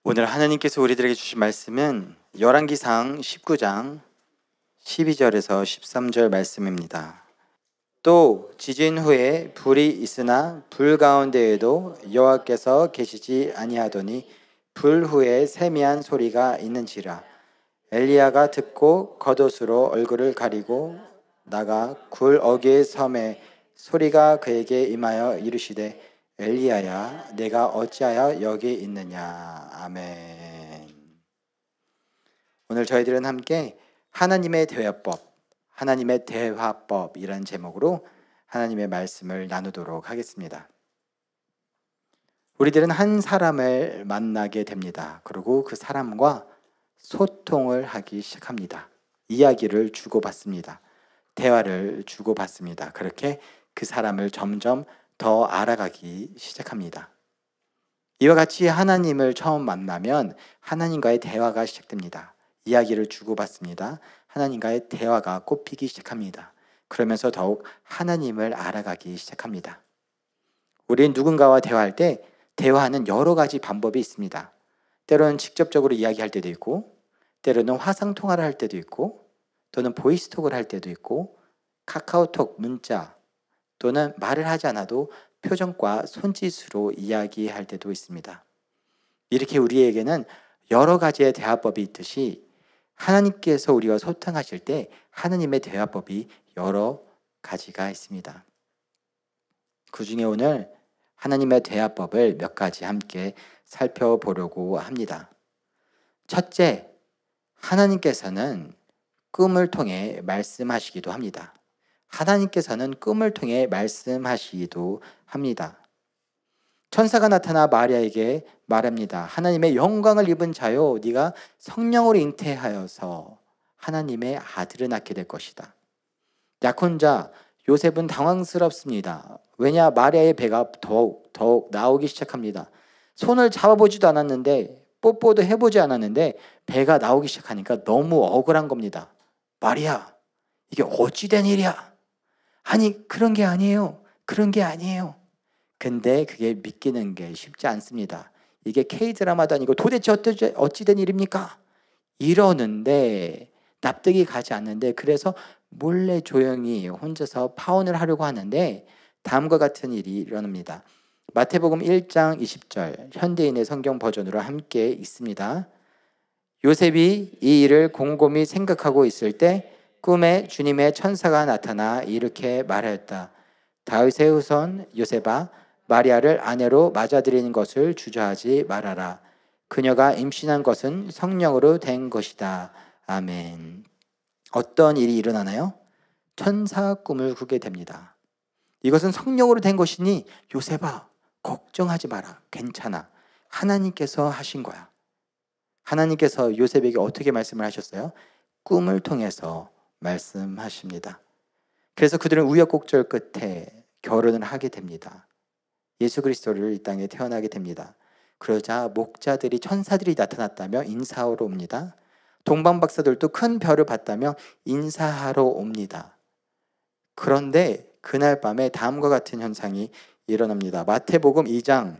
오늘 하나님께서 우리들에게 주신 말씀은 열왕기상 19장 12절에서 13절 말씀입니다. 또 지진 후에 불이 있으나 불 가운데에도 여호와께서 계시지 아니하더니 불 후에 세미한 소리가 있는지라. 엘리야가 듣고 겉옷으로 얼굴을 가리고 나가 굴 어귀의 섬에 소리가 그에게 임하여 이르시되 엘리야야 내가 어찌하여 여기 있느냐. 아멘. 오늘 저희들은 함께 하나님의 대화법, 하나님의 대화법이라는 제목으로 하나님의 말씀을 나누도록 하겠습니다. 우리들은 한 사람을 만나게 됩니다. 그리고 그 사람과 소통을 하기 시작합니다. 이야기를 주고받습니다. 대화를 주고받습니다. 그렇게 그 사람을 점점 더 알아가기 시작합니다. 이와 같이 하나님을 처음 만나면 하나님과의 대화가 시작됩니다. 이야기를 주고받습니다. 하나님과의 대화가 꽃피기 시작합니다. 그러면서 더욱 하나님을 알아가기 시작합니다. 우리는 누군가와 대화할 때 대화하는 여러 가지 방법이 있습니다. 때로는 직접적으로 이야기할 때도 있고, 때로는 화상통화를 할 때도 있고, 또는 보이스톡을 할 때도 있고, 카카오톡, 문자, 또는 말을 하지 않아도 표정과 손짓으로 이야기할 때도 있습니다. 이렇게 우리에게는 여러 가지의 대화법이 있듯이 하나님께서 우리와 소통하실 때 하나님의 대화법이 여러 가지가 있습니다. 그 중에 오늘 하나님의 대화법을 몇 가지 함께 살펴보려고 합니다. 첫째, 하나님께서는 꿈을 통해 말씀하시기도 합니다. 하나님께서는 꿈을 통해 말씀하시기도 합니다. 천사가 나타나 마리아에게 말합니다. 하나님의 영광을 입은 자요, 네가 성령으로 잉태하여서 하나님의 아들을 낳게 될 것이다. 약혼자 요셉은 당황스럽습니다. 왜냐, 마리아의 배가 더욱 나오기 시작합니다. 손을 잡아보지도 않았는데, 뽀뽀도 해보지 않았는데 배가 나오기 시작하니까 너무 억울한 겁니다. 마리아, 이게 어찌 된 일이야? 아니, 그런 게 아니에요. 그런 게 아니에요. 근데 그게 믿기는 게 쉽지 않습니다. 이게 K드라마도 아니고 도대체 어찌 된 일입니까? 이러는데 납득이 가지 않는데, 그래서 몰래 조용히 혼자서 파혼을 하려고 하는데 다음과 같은 일이 일어납니다. 마태복음 1장 20절 현대인의 성경 버전으로 함께 있습니다. 요셉이 이 일을 곰곰이 생각하고 있을 때 꿈에 주님의 천사가 나타나 이렇게 말하였다. 다윗의 후손 요셉아, 마리아를 아내로 맞아들이는 것을 주저하지 말아라. 그녀가 임신한 것은 성령으로 된 것이다. 아멘. 어떤 일이 일어나나요? 천사 꿈을 꾸게 됩니다. 이것은 성령으로 된 것이니 요셉아, 걱정하지 마라. 괜찮아. 하나님께서 하신 거야. 하나님께서 요셉에게 어떻게 말씀을 하셨어요? 꿈을 통해서 말씀하십니다. 그래서 그들은 우여곡절 끝에 결혼을 하게 됩니다. 예수 그리스도를 이 땅에 태어나게 됩니다. 그러자 목자들이, 천사들이 나타났다며 인사하러 옵니다. 동방박사들도 큰 별을 봤다며 인사하러 옵니다. 그런데 그날 밤에 다음과 같은 현상이 일어납니다. 마태복음 2장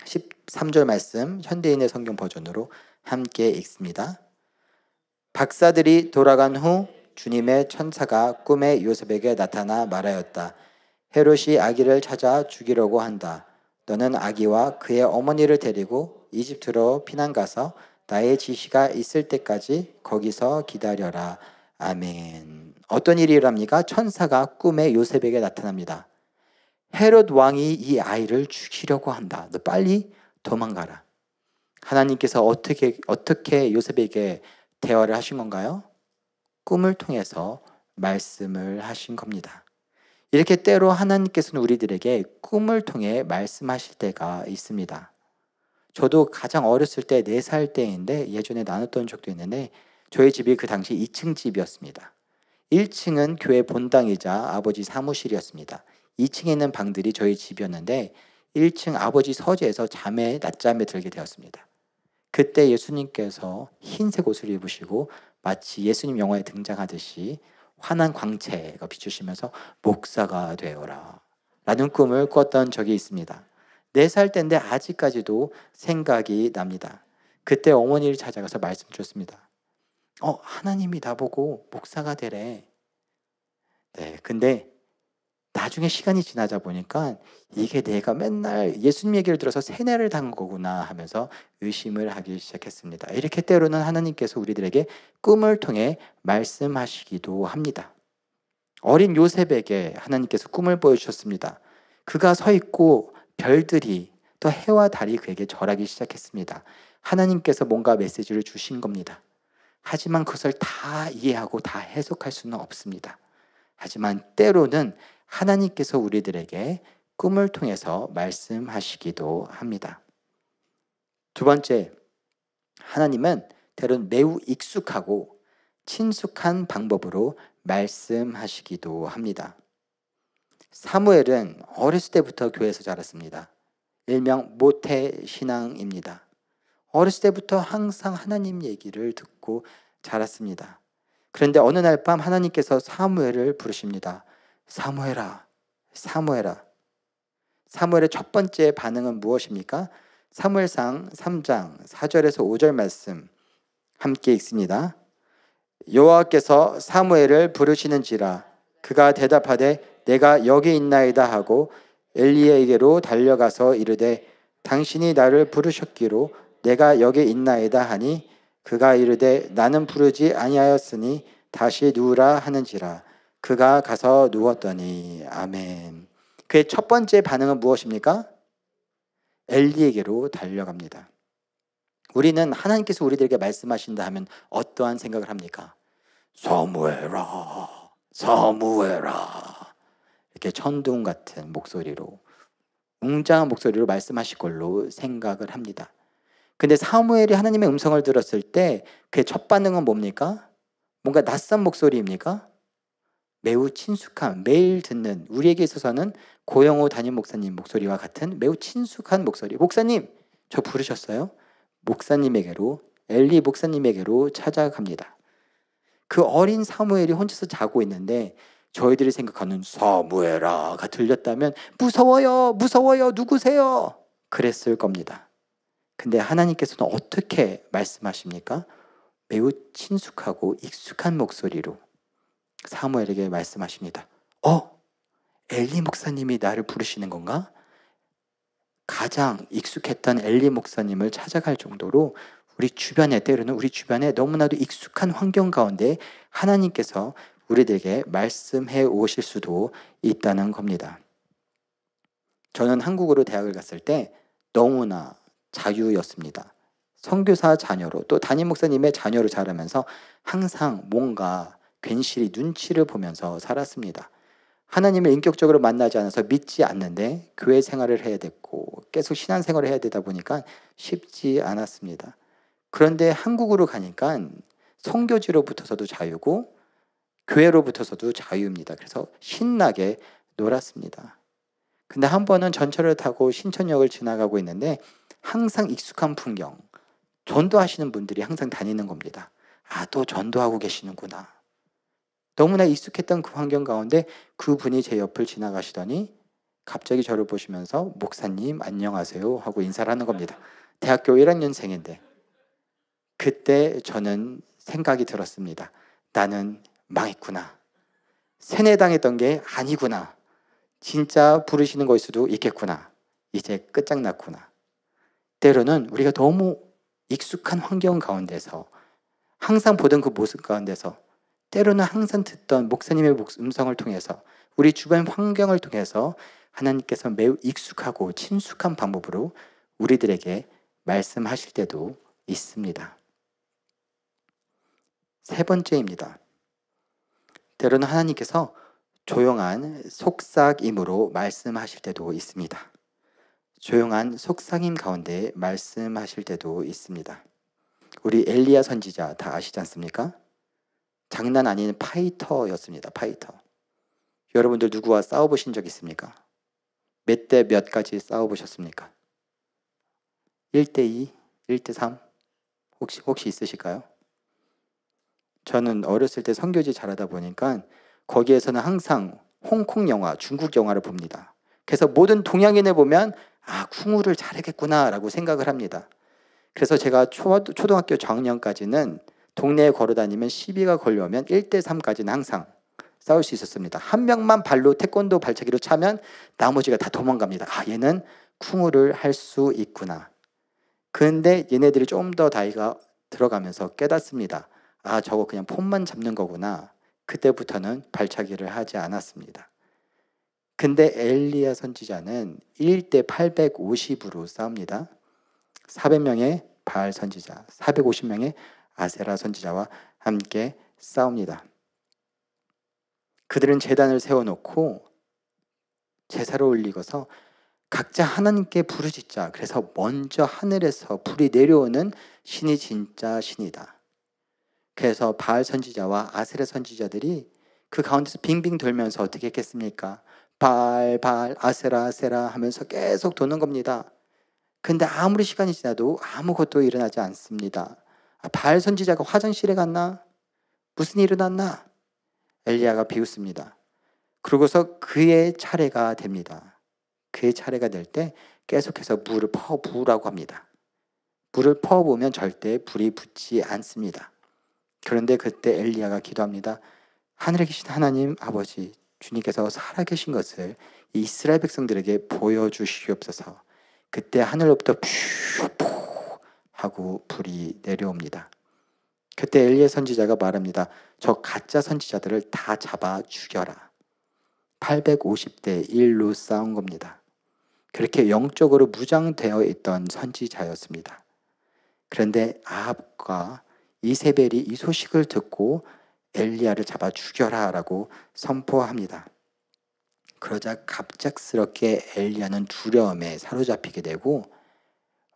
13절 말씀 현대인의 성경 버전으로 함께 읽습니다. 박사들이 돌아간 후 주님의 천사가 꿈에 요셉에게 나타나 말하였다. 헤롯이 아기를 찾아 죽이려고 한다. 너는 아기와 그의 어머니를 데리고 이집트로 피난 가서 나의 지시가 있을 때까지 거기서 기다려라. 아멘. 어떤 일이 일어납니까? 천사가 꿈에 요셉에게 나타납니다. 헤롯 왕이 이 아이를 죽이려고 한다. 너 빨리 도망가라. 하나님께서 어떻게 요셉에게 대화를 하신 건가요? 꿈을 통해서 말씀을 하신 겁니다. 이렇게 때로 하나님께서는 우리들에게 꿈을 통해 말씀하실 때가 있습니다. 저도 가장 어렸을 때 4살 때인데 예전에 나눴던 적도 있는데, 저희 집이 그 당시 2층 집이었습니다. 1층은 교회 본당이자 아버지 사무실이었습니다. 2층에 있는 방들이 저희 집이었는데 1층 아버지 서재에서 낮잠에 들게 되었습니다. 그때 예수님께서 흰색 옷을 입으시고 마치 예수님 영화에 등장하듯이 환한 광채가 비추시면서 목사가 되어라 라는 꿈을 꿨던 적이 있습니다. 4살 때인데 아직까지도 생각이 납니다. 그때 어머니를 찾아가서 말씀 주셨습니다. 하나님이 나보고 목사가 되래. 네, 근데 나중에 시간이 지나자 보니까 이게 내가 맨날 예수님 얘기를 들어서 세뇌를 당한 거구나 하면서 의심을 하기 시작했습니다. 이렇게 때로는 하나님께서 우리들에게 꿈을 통해 말씀하시기도 합니다. 어린 요셉에게 하나님께서 꿈을 보여주셨습니다. 그가 서 있고 별들이 또 해와 달이 그에게 절하기 시작했습니다. 하나님께서 뭔가 메시지를 주신 겁니다. 하지만 그것을 다 이해하고 다 해석할 수는 없습니다. 하지만 때로는 하나님께서 우리들에게 꿈을 통해서 말씀하시기도 합니다. 두 번째, 하나님은 때로는 매우 익숙하고 친숙한 방법으로 말씀하시기도 합니다. 사무엘은 어렸을 때부터 교회에서 자랐습니다. 일명 모태신앙입니다. 어렸을 때부터 항상 하나님 얘기를 듣고 자랐습니다. 그런데 어느 날 밤 하나님께서 사무엘을 부르십니다. 사무엘아, 사무엘아. 사무엘의 첫 번째 반응은 무엇입니까? 사무엘상 3장 4절에서 5절 말씀 함께 읽습니다. 여호와께서 사무엘을 부르시는지라 그가 대답하되 내가 여기 있나이다 하고 엘리에게로 달려가서 이르되 당신이 나를 부르셨기로 내가 여기 있나이다 하니 그가 이르되 나는 부르지 아니하였으니 다시 누우라 하는지라 그가 가서 누웠더니 아멘. 그의 첫 번째 반응은 무엇입니까? 엘리에게로 달려갑니다. 우리는 하나님께서 우리들에게 말씀하신다 하면 어떠한 생각을 합니까? 사무엘아, 사무엘아. 이렇게 천둥 같은 목소리로, 웅장한 목소리로 말씀하실 걸로 생각을 합니다. 근데 사무엘이 하나님의 음성을 들었을 때 그의 첫 반응은 뭡니까? 뭔가 낯선 목소리입니까? 매우 친숙한, 매일 듣는, 우리에게 있어서는 고영호 담임 목사님 목소리와 같은 매우 친숙한 목소리. 목사님, 저 부르셨어요? 목사님에게로, 엘리 목사님에게로 찾아갑니다. 그 어린 사무엘이 혼자서 자고 있는데 저희들이 생각하는 사무엘아가 들렸다면 무서워요, 무서워요, 누구세요? 그랬을 겁니다. 근데 하나님께서는 어떻게 말씀하십니까? 매우 친숙하고 익숙한 목소리로 사무엘에게 말씀하십니다. 엘리 목사님이 나를 부르시는 건가? 가장 익숙했던 엘리 목사님을 찾아갈 정도로 우리 주변에, 때로는 우리 주변에 너무나도 익숙한 환경 가운데 하나님께서 우리들에게 말씀해 오실 수도 있다는 겁니다. 저는 한국으로 대학을 갔을 때 너무나 자유였습니다. 선교사 자녀로, 또 담임 목사님의 자녀로 자라면서 항상 뭔가 괜시리 눈치를 보면서 살았습니다. 하나님을 인격적으로 만나지 않아서 믿지 않는데 교회 생활을 해야 됐고 계속 신앙생활을 해야 되다 보니까 쉽지 않았습니다. 그런데 한국으로 가니까 선교지로부터서도 자유고 교회로부터서도 자유입니다. 그래서 신나게 놀았습니다. 근데 한 번은 전철을 타고 신천역을 지나가고 있는데 항상 익숙한 풍경, 전도하시는 분들이 항상 다니는 겁니다. 또 전도하고 계시는구나. 너무나 익숙했던 그 환경 가운데 그분이 제 옆을 지나가시더니 갑자기 저를 보시면서 목사님 안녕하세요 하고 인사를 하는 겁니다. 대학교 1학년생인데 그때 저는 생각이 들었습니다. 나는 망했구나. 세뇌당했던 게 아니구나. 진짜 부르시는 거일 수도 있겠구나. 이제 끝장났구나. 때로는 우리가 너무 익숙한 환경 가운데서 항상 보던 그 모습 가운데서 때로는 항상 듣던 목사님의 음성을 통해서 우리 주변 환경을 통해서 하나님께서 매우 익숙하고 친숙한 방법으로 우리들에게 말씀하실 때도 있습니다. 세 번째입니다. 때로는 하나님께서 조용한 속삭임으로 말씀하실 때도 있습니다. 조용한 속삭임 가운데 말씀하실 때도 있습니다. 우리 엘리야 선지자 다 아시지 않습니까? 장난 아닌 파이터였습니다. 파이터. 여러분들 누구와 싸워보신 적 있습니까? 몇 대 몇까지 싸워보셨습니까? 1대2, 1대3 혹시 있으실까요? 저는 어렸을 때 선교지 자라다 보니까 거기에서는 항상 홍콩 영화, 중국 영화를 봅니다. 그래서 모든 동양인을 보면 아, 쿵우를 잘하겠구나라고 생각을 합니다. 그래서 제가 초등학교 저학년까지는 동네에 걸어다니면 시비가 걸려오면 1대3까지는 항상 싸울 수 있었습니다. 한 명만 발로 태권도 발차기로 차면 나머지가 다 도망갑니다. 아, 얘는 쿵우를 할 수 있구나. 근데 얘네들이 좀 더 나이가 들어가면서 깨닫습니다. 아, 저거 그냥 폰만 잡는 거구나. 그때부터는 발차기를 하지 않았습니다. 근데 엘리야 선지자는 1대 850으로 싸웁니다. 400명의 바알 선지자, 450명의 아세라 선지자와 함께 싸웁니다. 그들은 제단을 세워놓고 제사를 올리고서 각자 하나님께 부르짖자. 그래서 먼저 하늘에서 불이 내려오는 신이 진짜 신이다. 그래서 바알 선지자와 아세라 선지자들이 그 가운데서 빙빙 돌면서 어떻게 했겠습니까? 바알, 바알, 아세라, 아세라 하면서 계속 도는 겁니다. 근데 아무리 시간이 지나도 아무것도 일어나지 않습니다. 바알 선지자가 화장실에 갔나? 무슨 일이 일어났나? 엘리야가 비웃습니다. 그러고서 그의 차례가 됩니다. 그의 차례가 될 때 계속해서 물을 퍼부으라고 합니다. 물을 퍼부으면 절대 불이 붙지 않습니다. 그런데 그때 엘리야가 기도합니다. 하늘에 계신 하나님 아버지, 주님께서 살아계신 것을 이스라엘 백성들에게 보여주시옵소서. 그때 하늘로부터 푸 하고 불이 내려옵니다. 그때 엘리야 선지자가 말합니다. 저 가짜 선지자들을 다 잡아 죽여라. 850대 1로 싸운 겁니다. 그렇게 영적으로 무장되어 있던 선지자였습니다. 그런데 아합과 이세벨이 이 소식을 듣고 엘리야를 잡아 죽여라 라고 선포합니다. 그러자 갑작스럽게 엘리야는 두려움에 사로잡히게 되고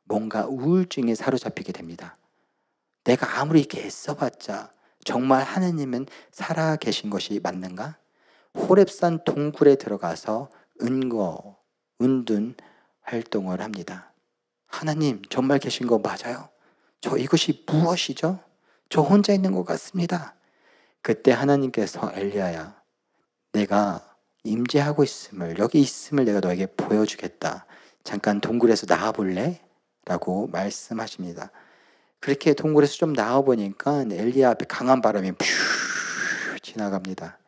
뭔가 우울증에 사로잡히게 됩니다. 내가 아무리 이렇게 애써봤자 정말 하나님은 살아계신 것이 맞는가? 호렙산 동굴에 들어가서 은둔 활동을 합니다. 하나님 정말 계신 거 맞아요? 저 이것이 무엇이죠? 저 혼자 있는 것 같습니다. 그때 하나님께서 엘리야야, 내가 임재하고 있음을, 여기 있음을 내가 너에게 보여주겠다. 잠깐 동굴에서 나와볼래? 라고 말씀하십니다. 그렇게 동굴에서 좀 나와보니까 엘리야 앞에 강한 바람이 푸 지나갑니다.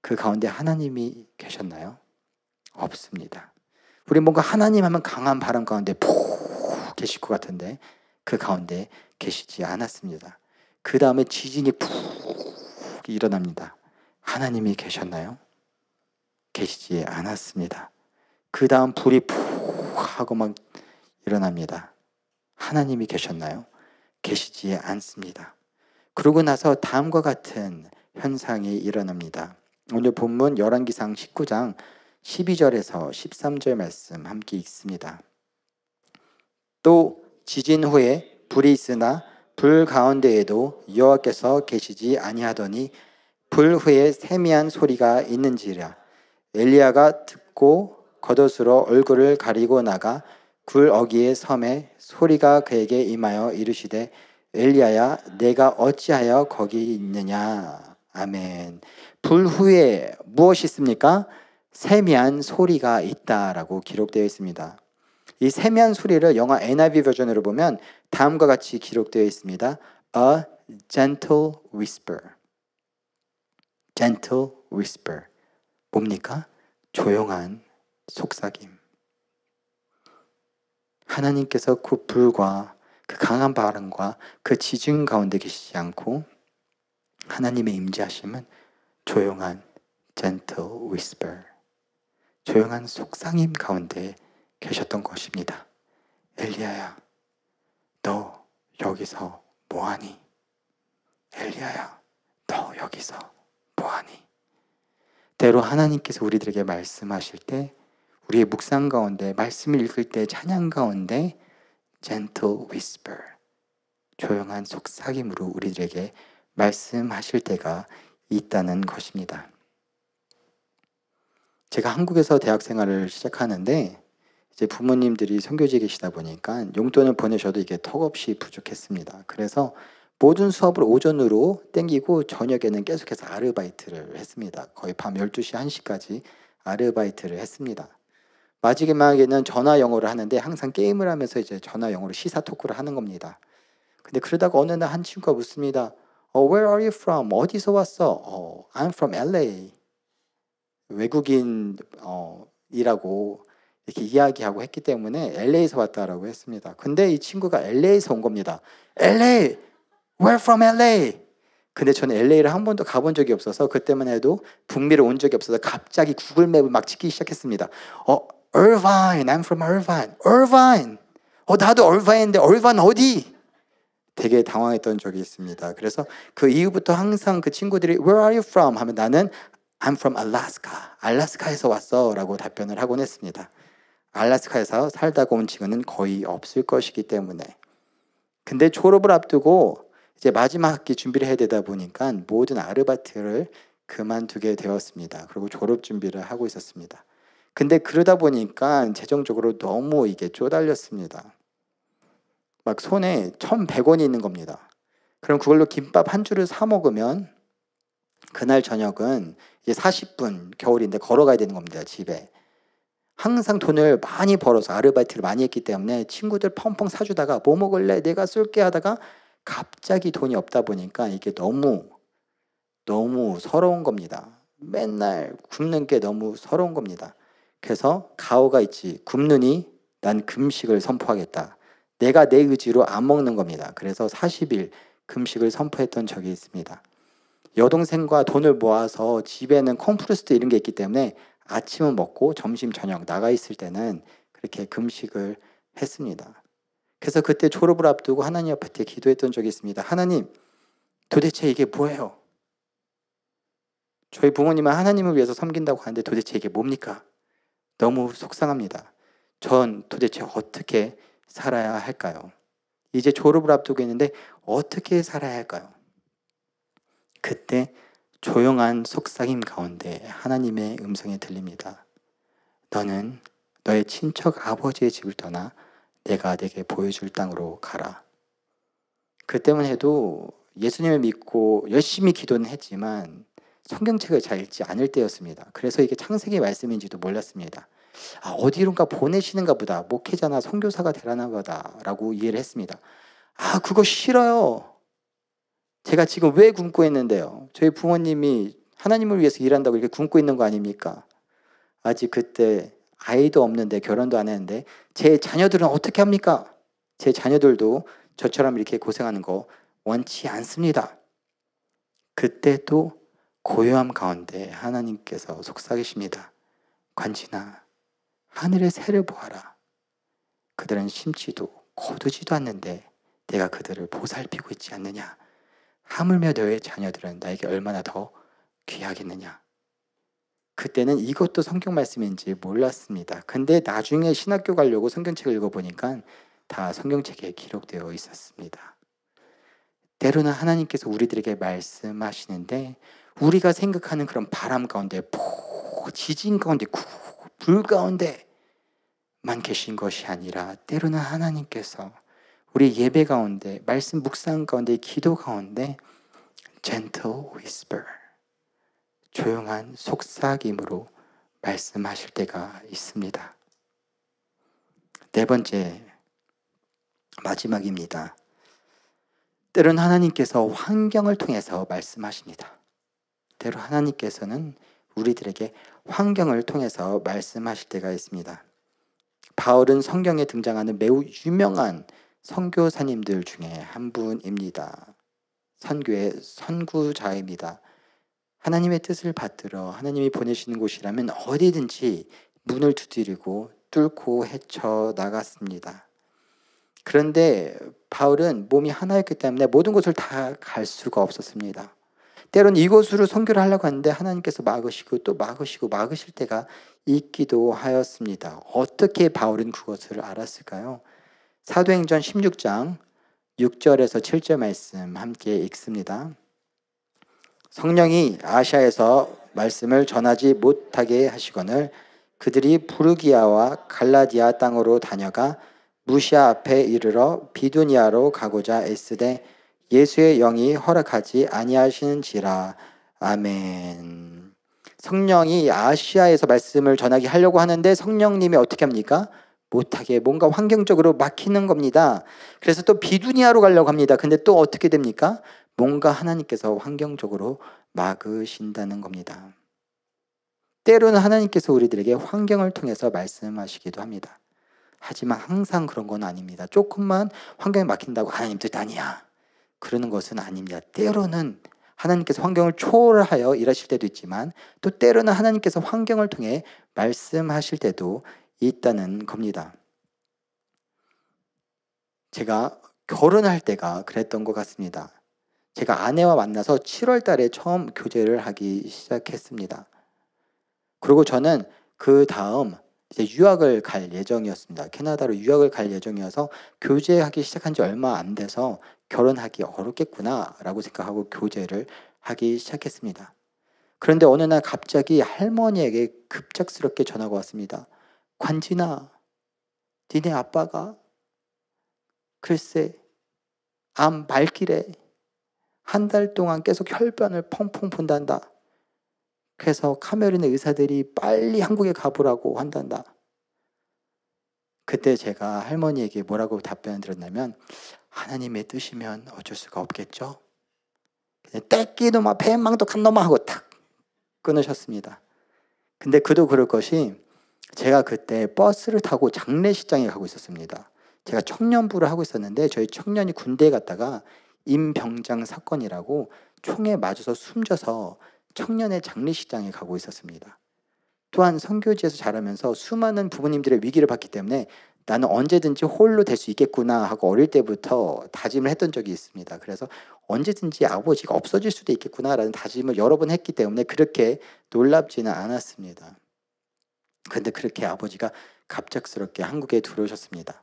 그 가운데 하나님이 계셨나요? 없습니다. 우리 뭔가 하나님 하면 강한 바람 가운데 푹 계실 것 같은데 그 가운데 계시지 않았습니다. 그 다음에 지진이 푹 일어납니다. 하나님이 계셨나요? 계시지 않았습니다. 그 다음 불이 푹 하고 막 일어납니다. 하나님이 계셨나요? 계시지 않습니다. 그러고 나서 다음과 같은 현상이 일어납니다. 오늘 본문 열왕기상 19장 12절에서 13절 말씀 함께 읽습니다. 또 지진 후에 불이 있으나 불 가운데에도 여호와께서 계시지 아니하더니 불 후에 세미한 소리가 있는지라. 엘리야가 듣고 겉옷으로 얼굴을 가리고 나가 굴 어귀의 섬에 소리가 그에게 임하여 이르시되 엘리야야 내가 어찌하여 거기 있느냐. 아멘. 불 후에 무엇이 있습니까? 세미한 소리가 있다라고 기록되어 있습니다. 이 세미한 소리를 영화 NIV 버전으로 보면 다음과 같이 기록되어 있습니다. A gentle whisper. gentle whisper. 뭡니까? 조용한 속삭임. 하나님께서 그 불과 그 강한 바람과 그 지진 가운데 계시지 않고 하나님의 임재하심은 조용한 gentle whisper. 조용한 속삭임 가운데 계셨던 것입니다. 엘리야야, 너 여기서 뭐하니? 엘리야야, 너 여기서 뭐하니? 때로 하나님께서 우리들에게 말씀하실 때 우리의 묵상 가운데 말씀을 읽을 때 찬양 가운데 gentle whisper, 조용한 속삭임으로 우리들에게 말씀하실 때가 있다는 것입니다. 제가 한국에서 대학 생활을 시작하는데 이제 부모님들이 선교지에 계시다 보니까 용돈을 보내셔도 이게 턱없이 부족했습니다. 그래서 모든 수업을 오전으로 땡기고 저녁에는 계속해서 아르바이트를 했습니다. 거의 밤 12시, 1시까지 아르바이트를 했습니다. 마지막에는 전화 영어를 하는데 항상 게임을 하면서 이제 전화 영어로 시사 토크를 하는 겁니다. 근데 그러다가 어느 날 한 친구가 묻습니다. Where are you from? 어디서 왔어? I'm from LA. 외국인 이라고 이렇게 이야기하고 했기 때문에 LA에서 왔다라고 했습니다. 근데 이 친구가 LA에서 온 겁니다. LA! We're from LA! 근데 저는 LA를 한 번도 가본 적이 없어서 그때만 해도 북미를 온 적이 없어서 갑자기 구글 맵을 막 찍기 시작했습니다. Irvine! I'm from Irvine! Irvine! 나도 Irvine인데 Irvine 어디? 되게 당황했던 적이 있습니다. 그래서 그 이후부터 항상 그 친구들이 Where are you from? 하면 나는 I'm from Alaska. 알래스카에서 왔어 라고 답변을 하곤 했습니다. 알래스카에서 살다가 온 친구는 거의 없을 것이기 때문에. 근데 졸업을 앞두고 이제 마지막 학기 준비를 해야 되다 보니까 모든 아르바이트를 그만두게 되었습니다. 그리고 졸업 준비를 하고 있었습니다. 근데 그러다 보니까 재정적으로 너무 이게 쪼달렸습니다. 막 손에 1,100원이 있는 겁니다. 그럼 그걸로 김밥 한 줄을 사 먹으면 그날 저녁은 이제 40분 겨울인데 걸어가야 되는 겁니다. 집에. 항상 돈을 많이 벌어서 아르바이트를 많이 했기 때문에 친구들 펑펑 사주다가 뭐 먹을래? 내가 쏠게 하다가 갑자기 돈이 없다 보니까 이게 너무 서러운 겁니다. 맨날 굶는 게 너무 서러운 겁니다. 그래서 가오가 있지. 굶느니 난 금식을 선포하겠다. 내가 내 의지로 안 먹는 겁니다. 그래서 40일 금식을 선포했던 적이 있습니다. 여동생과 돈을 모아서 집에는 컴프레스도 이런 게 있기 때문에 아침은 먹고 점심 저녁 나가 있을 때는 그렇게 금식을 했습니다. 그래서 그때 졸업을 앞두고 하나님 앞에 기도했던 적이 있습니다. 하나님, 도대체 이게 뭐예요? 저희 부모님은 하나님을 위해서 섬긴다고 하는데 도대체 이게 뭡니까? 너무 속상합니다. 전 도대체 어떻게 살아야 할까요? 이제 졸업을 앞두고 있는데 어떻게 살아야 할까요? 그때 조용한 속삭임 가운데 하나님의 음성이 들립니다. 너는 너의 친척 아버지의 집을 떠나 내가 내게 보여줄 땅으로 가라. 그때만 해도 예수님을 믿고 열심히 기도는 했지만 성경책을 잘 읽지 않을 때였습니다. 그래서 이게 창세기 말씀인지도 몰랐습니다. 어디론가 보내시는가 보다. 목회자나 선교사가 되라나 보다 라고 이해를 했습니다. 그거 싫어요. 제가 지금 왜 굶고 있는데요? 저희 부모님이 하나님을 위해서 일한다고 이렇게 굶고 있는 거 아닙니까? 아직 그때 아이도 없는데 결혼도 안 했는데 제 자녀들은 어떻게 합니까? 제 자녀들도 저처럼 이렇게 고생하는 거 원치 않습니다. 그때 또 고요함 가운데 하나님께서 속삭이십니다. 관진아, 하늘의 새를 보아라. 그들은 심지도 거두지도 않는데 내가 그들을 보살피고 있지 않느냐. 하물며 너의 자녀들은 나에게 얼마나 더 귀하겠느냐. 그때는 이것도 성경 말씀인지 몰랐습니다. 근데 나중에 신학교 가려고 성경책을 읽어보니까 다 성경책에 기록되어 있었습니다. 때로는 하나님께서 우리들에게 말씀하시는데 우리가 생각하는 그런 바람 가운데, 지진 가운데, 불 가운데만 계신 것이 아니라 때로는 하나님께서 우리 예배 가운데, 말씀 묵상 가운데, 기도 가운데 gentle whisper, 조용한 속삭임으로 말씀하실 때가 있습니다. 네 번째, 마지막입니다. 때로는 하나님께서 환경을 통해서 말씀하십니다. 때로 하나님께서는 우리들에게 환경을 통해서 말씀하실 때가 있습니다. 바울은 성경에 등장하는 매우 유명한 선교사님들 중에 한 분입니다. 선교의 선구자입니다. 하나님의 뜻을 받들어 하나님이 보내시는 곳이라면 어디든지 문을 두드리고 뚫고 헤쳐나갔습니다. 그런데 바울은 몸이 하나였기 때문에 모든 곳을 다 갈 수가 없었습니다. 때로는 이곳으로 선교를 하려고 하는데 하나님께서 막으시고 또 막으실 때가 있기도 하였습니다. 어떻게 바울은 그것을 알았을까요? 사도행전 16장 6절에서 7절 말씀 함께 읽습니다. 성령이 아시아에서 말씀을 전하지 못하게 하시거늘 그들이 부르기아와 갈라디아 땅으로 다녀가 무시아 앞에 이르러 비두니아로 가고자 애쓰되 예수의 영이 허락하지 아니하시는지라. 아멘. 성령이 아시아에서 말씀을 전하게 하려고 하는데 성령님이 어떻게 합니까? 못하게 뭔가 환경적으로 막히는 겁니다. 그래서 또 비두니아로 가려고 합니다. 근데 또 어떻게 됩니까? 뭔가 하나님께서 환경적으로 막으신다는 겁니다. 때로는 하나님께서 우리들에게 환경을 통해서 말씀하시기도 합니다. 하지만 항상 그런 건 아닙니다. 조금만 환경이 막힌다고 하나님 뜻 아니야, 그러는 것은 아닙니다. 때로는 하나님께서 환경을 초월하여 일하실 때도 있지만 또 때로는 하나님께서 환경을 통해 말씀하실 때도 있다는 겁니다. 제가 결혼할 때가 그랬던 것 같습니다. 제가 아내와 만나서 7월 달에 처음 교제를 하기 시작했습니다. 그리고 저는 그 다음 이제 유학을 갈 예정이었습니다. 캐나다로 유학을 갈 예정이어서 교제하기 시작한 지 얼마 안 돼서 결혼하기 어렵겠구나라고 생각하고 교제를 하기 시작했습니다. 그런데 어느 날 갑자기 할머니에게 급작스럽게 전화가 왔습니다. 관진아, 니네 아빠가 글쎄 암 말기래. 한 달 동안 계속 혈변을 펑펑 본단다. 그래서 카메룬의 의사들이 빨리 한국에 가보라고 한단다. 그때 제가 할머니에게 뭐라고 답변을 드렸냐면 하나님의 뜻이면 어쩔 수가 없겠죠. 떼끼놈아 배망독한 놈아 하고 탁 끊으셨습니다. 근데 그도 그럴 것이 제가 그때 버스를 타고 장례식장에 가고 있었습니다. 제가 청년부를 하고 있었는데 저희 청년이 군대에 갔다가 임병장 사건이라고 총에 맞아서 숨져서 청년의 장례식장에 가고 있었습니다. 또한 선교지에서 자라면서 수많은 부모님들의 위기를 봤기 때문에 나는 언제든지 홀로 될 수 있겠구나 하고 어릴 때부터 다짐을 했던 적이 있습니다. 그래서 언제든지 아버지가 없어질 수도 있겠구나라는 다짐을 여러 번 했기 때문에 그렇게 놀랍지는 않았습니다. 그런데 그렇게 아버지가 갑작스럽게 한국에 들어오셨습니다.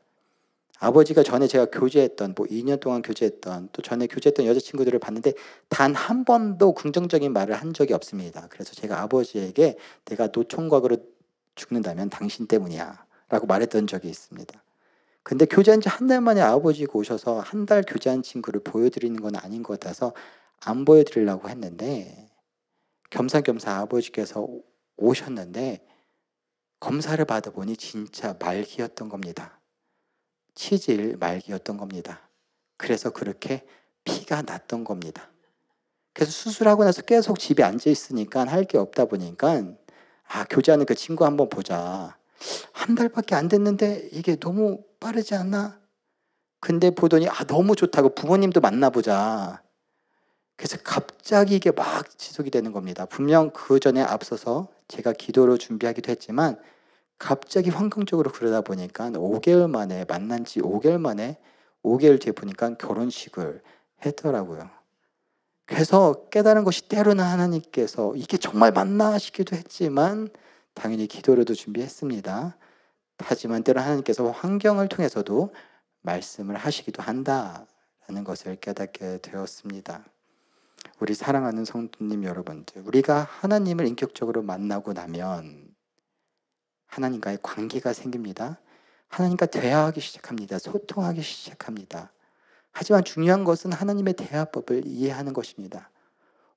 아버지가 전에 제가 교제했던 2년 동안 교제했던 또 전에 교제했던 여자친구들을 봤는데 단 한 번도 긍정적인 말을 한 적이 없습니다. 그래서 제가 아버지에게 내가 노총각으로 죽는다면 당신 때문이야 라고 말했던 적이 있습니다. 근데 교제한 지 한 달 만에 아버지가 오셔서 한 달 교제한 친구를 보여드리는 건 아닌 것 같아서 안 보여드리려고 했는데 겸사겸사 아버지께서 오셨는데 검사를 받아보니 진짜 말기였던 겁니다. 치질 말기였던 겁니다. 그래서 그렇게 피가 났던 겁니다. 그래서 수술하고 나서 계속 집에 앉아 있으니까 할 게 없다 보니까 교제하는 그 친구 한번 보자. 한 달밖에 안 됐는데 이게 너무 빠르지 않나? 근데 보더니 너무 좋다고 부모님도 만나보자. 그래서 갑자기 이게 막 지속이 되는 겁니다. 분명 그 전에 앞서서 제가 기도로 준비하기도 했지만 갑자기 환경적으로 그러다 보니까 5개월 만에 만난 지 5개월 만에 5개월 뒤에 보니까 결혼식을 했더라고요. 그래서 깨달은 것이 때로는 하나님께서 이게 정말 맞나 싶기도 했지만 당연히 기도로도 준비했습니다. 하지만 때로는 하나님께서 환경을 통해서도 말씀을 하시기도 한다라는 것을 깨닫게 되었습니다. 우리 사랑하는 성도님 여러분들, 우리가 하나님을 인격적으로 만나고 나면 하나님과의 관계가 생깁니다. 하나님과 대화하기 시작합니다. 소통하기 시작합니다. 하지만 중요한 것은 하나님의 대화법을 이해하는 것입니다.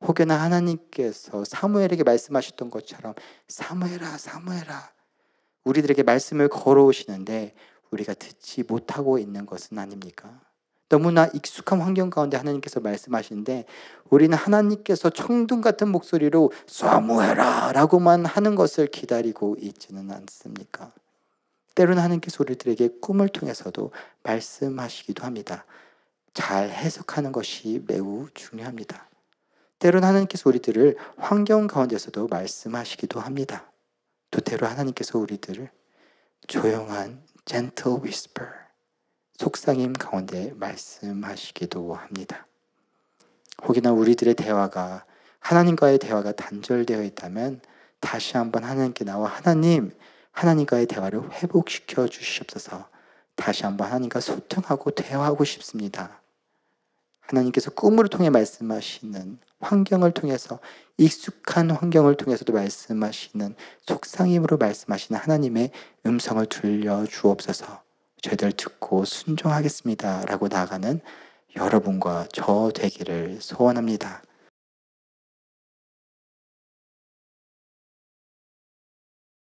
혹여나 하나님께서 사무엘에게 말씀하셨던 것처럼 사무엘아 사무엘아 우리들에게 말씀을 걸어오시는데 우리가 듣지 못하고 있는 것은 아닙니까? 너무나 익숙한 환경 가운데 하나님께서 말씀하시는데 우리는 하나님께서 청둥 같은 목소리로 사무엘아 라고만 하는 것을 기다리고 있지는 않습니까? 때로는 하나님께서 우리들에게 꿈을 통해서도 말씀하시기도 합니다. 잘 해석하는 것이 매우 중요합니다. 때로는 하나님께서 우리들을 환경 가운데서도 말씀하시기도 합니다. 또 때로 하나님께서 우리들을 조용한 gentle whisper 속삭임 가운데 말씀하시기도 합니다. 혹여나 우리들의 대화가 하나님과의 대화가 단절되어 있다면 다시 한번 하나님께 나와 하나님과의 대화를 회복시켜 주시옵소서. 다시 한번 하나님과 소통하고 대화하고 싶습니다. 하나님께서 꿈을 통해 말씀하시는 환경을 통해서 익숙한 환경을 통해서도 말씀하시는 속상임으로 말씀하시는 하나님의 음성을 들려 주옵소서. 저희들 듣고 순종하겠습니다 라고 나아가는 여러분과 저 되기를 소원합니다.